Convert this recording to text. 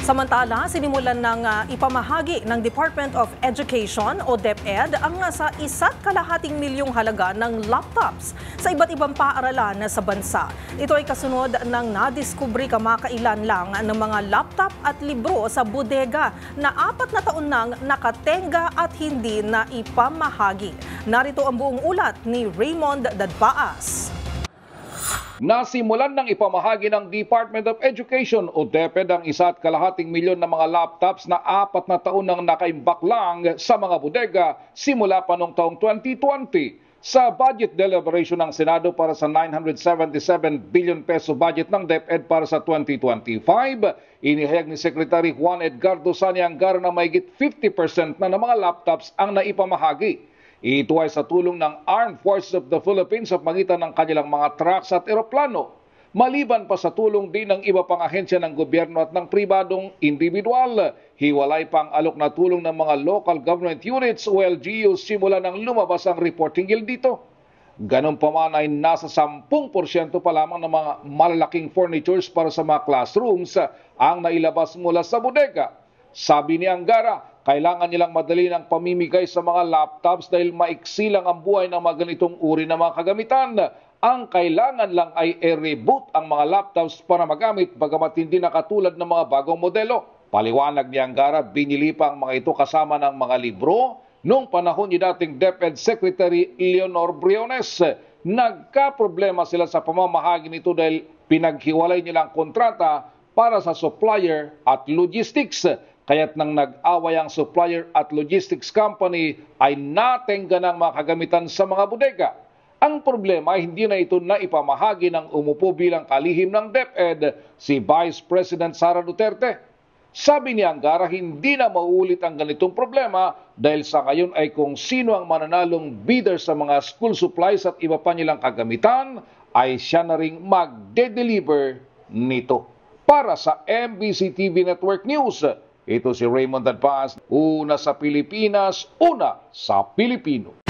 Samantala, sinimulan ng ipamahagi ng Department of Education o DepEd ang nasa 1,2 milyong halaga ng laptops sa iba't ibang paaralan sa bansa. Ito ay kasunod ng nadiskubre kamakailan lang ng mga laptop at libro sa bodega na 4 na taon nang nakatenga at hindi na ipamahagi. Narito ang buong ulat ni Raymond Dadpaas. Nasimulan ng ipamahagi ng Department of Education o DepEd ang 1,2 milyon na mga laptops na 4 na taon nang nakaimbak lang sa mga bodega simula pa noong taong 2020. Sa budget deliberation ng Senado para sa 977 billion peso budget ng DepEd para sa 2025, inihayag ni Secretary Juan Edgardo Saniangara na mahigit 50% na ng mga laptops ang naipamahagi. Ito ay sa tulong ng Armed Forces of the Philippines sa pagitan ng kanilang mga trucks at eroplano. Maliban pa sa tulong din ng iba pang ahensya ng gobyerno at ng pribadong individual. Hiwalay pang alok na tulong ng mga local government units o LGUs simula nang lumabas ang report hinggil dito. Ganun pa man ay nasa 10% pa lamang ng mga malalaking furnitures para sa mga classrooms ang nailabas mula sa bodega. Sabi ni Angara, kailangan nilang madali ng pamimigay sa mga laptops dahil maiksi lang ang buhay ng mga ganitong uri ng mga kagamitan. Ang kailangan lang ay i-reboot ang mga laptops para magamit bagamat hindi na katulad ng mga bagong modelo. Paliwanag ni Angara, binili pa ang mga ito kasama ng mga libro noong panahon ni dating DepEd Secretary Leonor Briones. Nagka-problema sila sa pamamahagi nito dahil pinaghiwalay nilang kontrata para sa supplier at logistics. Kaya't nang nag-away ang supplier at logistics company ay natengga ng mga kagamitan sa mga bodega. Ang problema ay hindi na ito naipamahagi ng umupo bilang kalihim ng DepEd, si Vice President Sara Duterte. Sabi ni Angara, hindi na mauulit ang ganitong problema dahil sa ngayon ay kung sino ang mananalong bidder sa mga school supplies at iba pa nilang kagamitan ay siya na ring magde-deliver nito. Para sa MBC TV Network News, ito si Raymond Dadpaas, una sa Pilipinas, una sa Pilipino.